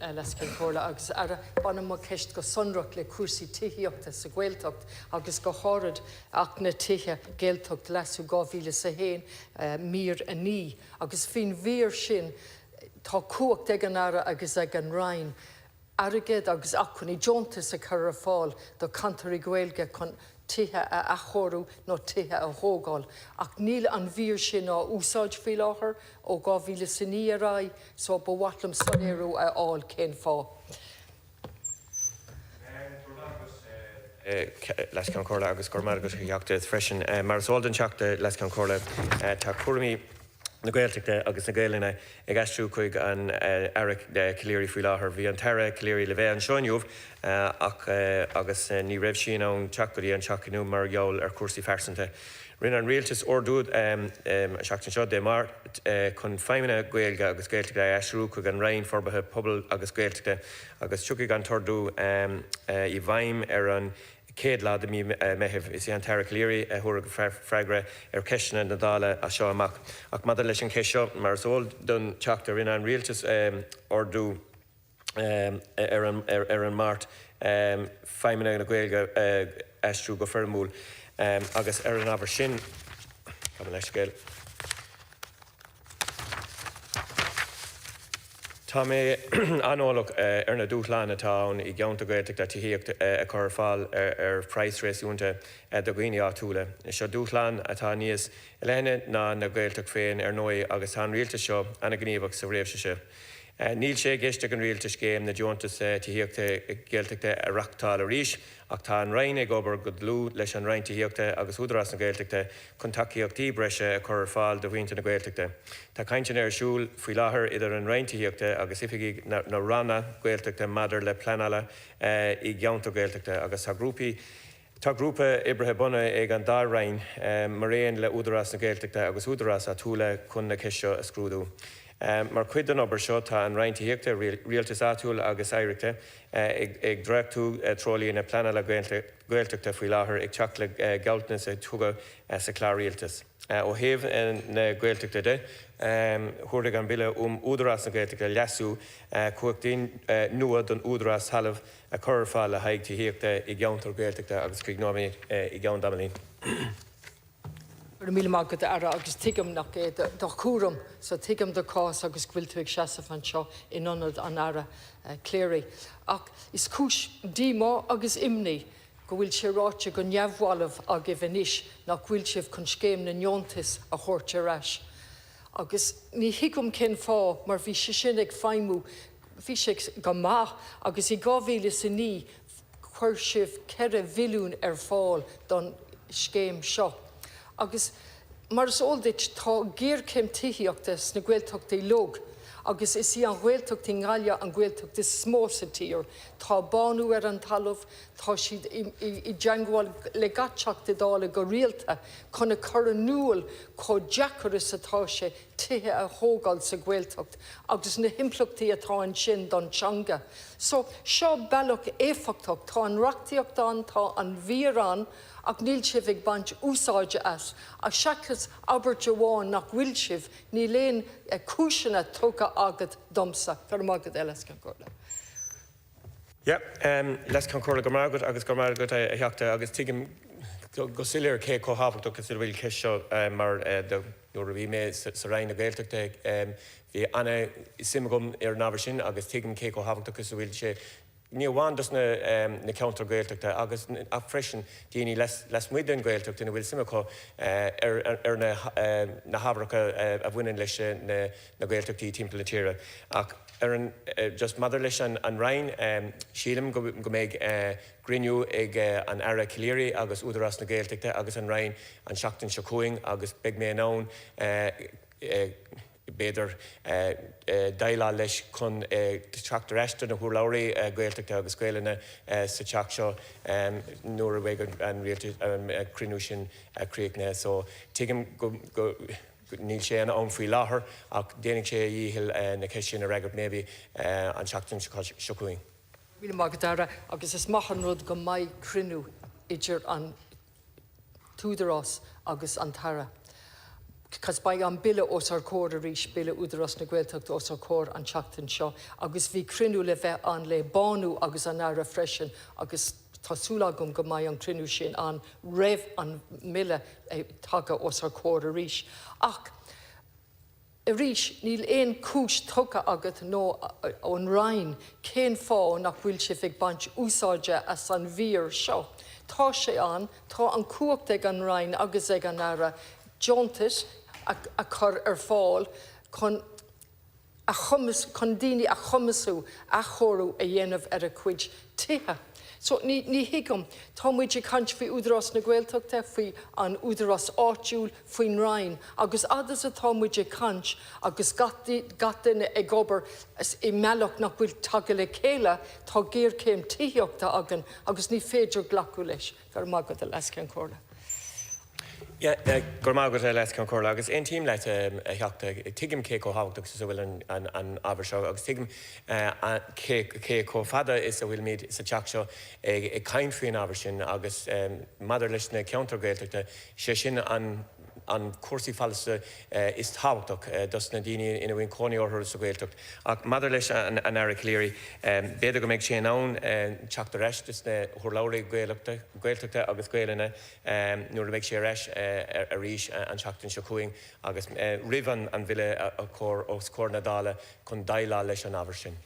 lescin cóla agus banna má ceist go sonrach le cúrsaí tithíochta sa Gaeltacht agus go chárad ach na tithe Gaeltacht lesú 2001 mír a ní agus fin vír sin tá cuacht ag an ara agus ag an rain agad agus acunní Jontas a chur fáil do cantarí Gaelge chun tithe a chorú nó tithe a hógáil ach níl an vír sin á úsáid fi láthair ó 2009 ará so ba watlam sanéirú a áil cén fá. Leis can cóla agus gur mar agus tithíochta freisin mar sáildan teachta leis can cóla tá cúrsaí na Gaeltacht agus na Gaelina ag aistú chuig an Eric de Cléirí faoi láthair bhí an Tara Cléirí le bheith an seoinniuh agus ní raibh sin an teachtaí an teachtainú mar gheall ar cúrsaí fearsanta. Rinne an rialtas ordúd seachtain seo de mar chun feimine Gaelge agus Gaeltacht a aistú chuig an rain forbathe pobl agus Gaeltacht agus tuigh an tordú I bhaim ar an céad lá mí meitheamh is an Tara Cléirí thura go freigre ar ceisina na dála a seo amach. Ach maidir leis an céis seo mar sóil don teachtar rinne an rialtas ordú ar an mart feimine na Gaelge aistú go fearmúl agus ar an ábhar sin leis gael. Tá mé anólach ar na dúchláin atá I gceannta Gaeltacht a tithíochta a chur fáil ar price réisiúnta do dhaoine áitiúla. Seo dúchláin atá níos leine ná na Gaeltacht féin ar nói agus tá an rialtas seo anna gníomhach sa réimhse. Níl sé géiste an rialtas céim na Jontas tithíochta Gaeltachta a reachtáil a ríis ach tá an rain ag obair go dlú leis an rain tithíochta agus údarás na Gaeltachta chun takeíochtaí breise a chur fáil do bhainte na Gaeltachta. Tá caintean ar siúl faoi láthair idir an rain tithíochta agus ifigí na ranna Gaeltachta maidir le pleanala I gceannta Gaeltachta agus tá grúpa ibrithe buna ag an dá rain mar réon le údarás na Gaeltachta agus údarás a túla chun na ceis seo a scrúdú. Mar cuid an obair seo tá an rain tithíochta rialtas áitiúil agus éireachta ag dreachtú trolaí na pleanala Gaeltachta faoi láthair ag teach le Gaeltacht sa tuga sa clár rialtas. Ó thaobh na Gaeltachta de thuirligh an bille údarás na Gaeltachta leasú cuachtaín nua don údarás talamh a chur fáil le haig tithíochta I gceanntar Gaeltachta agus cúignámaí I gceann damalín. Mí mágad ara agus tuigim nach do cuaram so tuigim do cás agus bhfuiltuigh seasamh an seo inionad an ara Cléirí. Ach is cúis dímá agus imní go bhfuil sé ráite go neamhhalamh a gibhanis nach bhfuil sibh chun scéim na Jontas a chuirte reis. Agus ní hiicum cin fá mar bhí sé sin ag feimú bhí sé go maith agus I 2009 chuir sibh ceithre mhilún ar fáil don scéim seo. Agus mar is óldait tá géarcéim tithíochtas na Gaeltachtaí log agus is an Gaeltacht I ngáile an Gaeltacht is smó sa tír. Tá banú ar an talamh, tá siad I deangáil le gatseachta dála go rialta chuna chur an núil có deacaras atá sé tithe a hógáil sa Gaeltacht agus na himplachtaí atá an sin don teanga. So seo bealach éfachtacht tá an reachtaíocht tá an bhíorán ach níl sibh ag baint úsáide as a seachas Albert Joháin nach bhfuil sibh ní léon cúiseanna tóga agad domsa fer mágad eiles can cóla. Les can cóla go mágad agus go mágad a theachta agus tuigim go silir cé cóhabhacht agus bhfuil ceis seo mar do bhí mé sa rain na Gaeltachta bhí anna simagum ar an ábhar sin agus tuigim cé cóhabhacht agus bhfuil sé Níl bhain na ceanntar Gaeltachta agus a freisin daoine les muid an Gaeltacht ina bhfuil simachá ar na habracha a bhaineann leis na Gaeltachtaí timpeall na tíre. Ach ar an just maidir leis an rain sílim go méid griniú ag an Ara Cléirí agus údarás na Gaeltachta agus an rain an seachtain seo cuaing agus beag mé an ann beidir dailá leis chun teachtar eiste na thuairlairí Gaeltachta agus Gaelina sa teach seo nuair a bheith an rialtas crinú sin críochna. So tuigim go níl sé an faoi láthair ach déananig sé dhíthil na ceis sin a raigad maybe an teachtain seo cuaing. Mí mágad ara agus is maihan rud go mbeidh crinú idir an túdarás agus an Tara. Cos by an bille os ar cór a rís bille údaras na Gaeltacht os ar cór an teachtain seo, agus bhí crinú le bheith an le banú agus an ara freisin, agus tásúlagum go mai an crinú sin an raibh an mille taga os ar cór a rís. Ach, a rís, níl éon cúis tuga agat nó ón rain cén fá nach bhfuil sé fig bant úsáide as an bhír seo. Tá sé an, tá an cuacht ag an rain agus ag an ara jauntas a chur ar fáil chun daoine a chumasú a chorú a dhéanamh ar a cuid tithe. So ní hiigem, tá muid cant fao údarás na Gaeltachta faoi an údarás áitiúil faoin rain, agus adas atá muid cant agus gataine ag gobar I meallach nach bhfuil tagtha le chéile tá géir céim tithíochta agan agus ní féidir ghlacu leis gur mágad a leiscean córa. Gur mágad a leis córa agus ein tíim leit a heachta tuigim cé có hábhachtach sa bhfuil an ábhar seo agus tuigim cé có fada is a bhfuil míad sa teach seo ag cain faoin ábhar sin agus maidir leis na ceantar Gaeltachta sé sin an cúrsaí fallasa is tábhachtach dus na daoine ina bhfuin cónaí orthu sa Gaeltacht. Ach maidir leis an ara cléirí, beidir go méid sé ann teachta reis dus na thuirlabhraí Gaeltachta agus Gaeilge nuair a méid sé reis a rís an teachtain seo cuaing agus rih an bhile a cór os cór na dála chun dailá leis an ábhar sin.